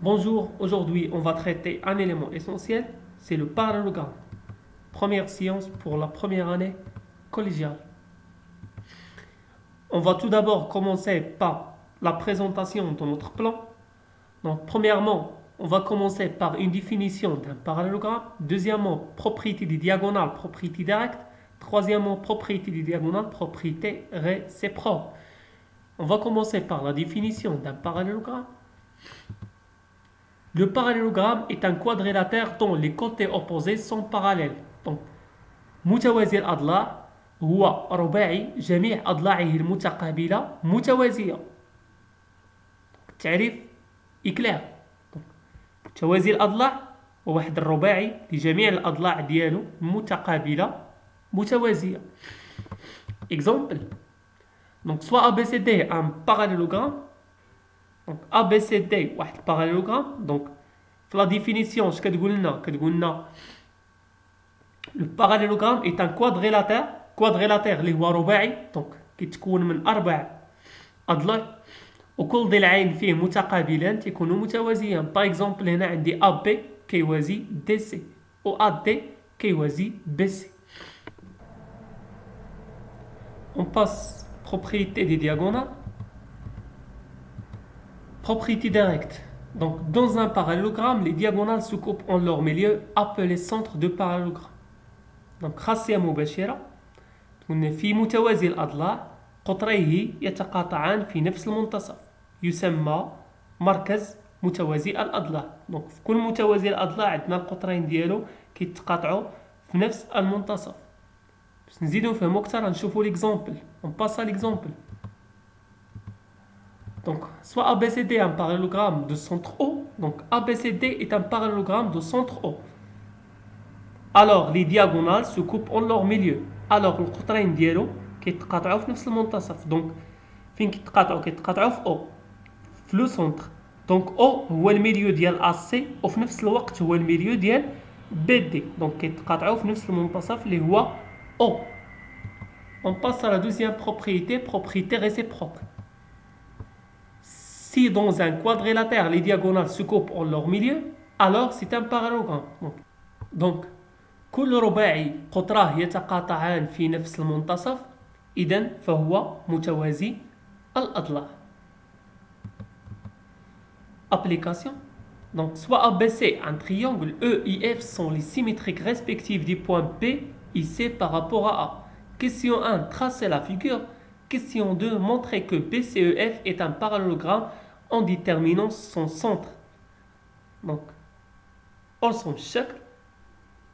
Bonjour, aujourd'hui on va traiter un élément essentiel, c'est le parallélogramme. Première science pour la première année collégiale. On va tout d'abord commencer par la présentation de notre plan. Donc premièrement, on va commencer par une définition d'un parallélogramme. Deuxièmement, propriété des diagonales, propriété directe. Troisièmement, propriété des diagonales, propriété réciproque. On va commencer par la définition d'un parallélogramme. Le parallélogramme est un quadrilatère dont les côtés opposés sont parallèles. Donc, متوازي الأضلاع هو رباعي جميع أضلاعه المتقابلة متوازية. التعريف إكلير. متوازي الأضلاع هو واحد الرباعي لجميع الأضلاع ديالو متقابلة متوازية. Exemple. Donc, soit ABCD est un parallélogramme. Donc ABCD واحد parallélogramme. Donc في la définition اش كتقول لنا le parallélogramme est un quadrilatère اللي هو رباعي دونك كيتكون من اربع اضلاع وكل ضلعين فيه متقابلان تيكونوا متوازيان. باغ اكزومبل هنا عندي AB كيوازي DC و AD كيوازي BC. On passe propriété des diagonales. Propriété directe. Donc, dans un parallélogramme, les diagonales se coupent en leur milieu, appelé centre de parallélogramme. Donc, خاصية مباشرة. في متوازي الأضلاع قطريه يتقاطعان في نفس المنتصف. يسمى مركز متوازي الأضلاع. Donc, في كل متوازي الأضلاع عندنا القطرين ديالو كيتقاطعوا في نفس المنتصف. باش نزيدو نفهمو أكثر نشوفو l'exemple. On passe à l'exemple. Donc, soit ABCD est un parallélogramme de centre O. Donc, ABCD est un parallélogramme de centre O. Alors, les diagonales se coupent en leur milieu. Alors, القطرين ديالو كيتقاطعوا في نفس المنتصف. Donc, فين كيتقاطعوا في O. في لو سونتر. Donc, O هو الميليو ديال AC وفي نفس الوقت هو الميليو ديال BD. Donc, كيتقاطعوا في نفس المنتصف اللي هو O. On passe à la deuxième propriété, propriété réciproque. Si dans un quadrilatère, les diagonales se coupent en leur milieu, alors c'est un parallélogramme. Donc, كل رباعي قطراه يتقاطعان في نفس المنتصف إذن فهو متوازي الأضلاع. Application. Donc, soit ABC, un triangle E et F sont les symétriques respectives des points B et C par rapport à A. Question 1, tracer la figure. Question 2, montrer que BCEF est un parallélogramme en déterminant son centre. Donc, ارسم الشكل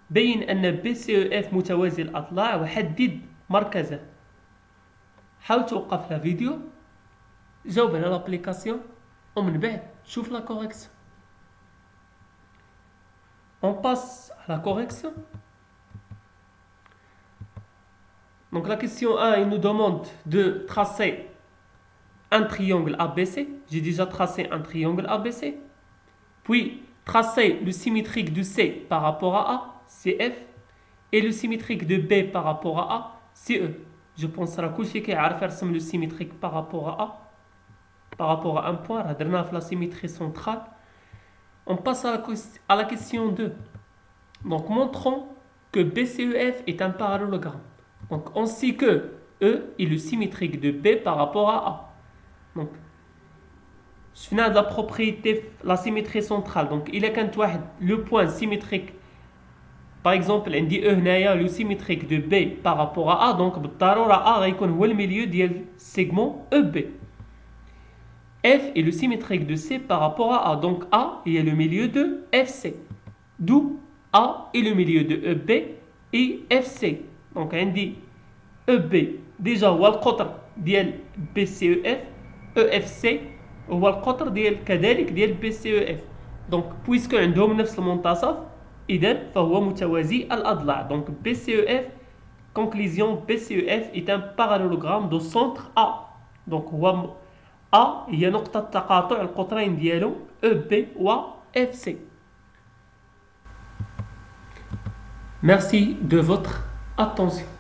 بين أن BCEF متوازي الأضلاع وحدد مركزه. حاول توقف لا فيديو جاوب على لابليكاسيون ومن بعد شوف لا كوريكسيون. On passe à la correction. Donc la question 1, il nous demande de tracer un triangle ABC. J'ai déjà tracé un triangle ABC. Puis tracer le symétrique de C par rapport à A, CF, et le symétrique de B par rapport à A, CE. Je pense que كل شيء كيعرف يرسم le symétrique par rapport à A, par rapport à un point. هضرنا في la symétrie centrale. On passe à la question 2. Donc montrons que BCEF est un parallélogramme. Donc on sait que E est le symétrique de B par rapport à A. Donc je finis de la propriété la symétrie centrale. Donc il est quand le point symétrique. Par exemple, on dit E هنايا le symétrique de B par rapport à A. Donc بالضرورة A غيكون هو الميليو ديال segment EB. F est le symétrique de C par rapport à A. Donc A est le milieu de FC. D'où A est le milieu de EB et FC. Donc on dit EB déjà هو القطر ديال BCEF, EFC هو القطر ديال كذلك ديال BCEF. Donc puisque عندهم نفس المنتصف إذن فهو متوازي الأضلاع. Donc BCEF, conclusion, BCEF est un parallélogramme de centre A. Donc هو A هي نقطة تقاطع القطرين ديالو EB و FC. Merci de votre attention.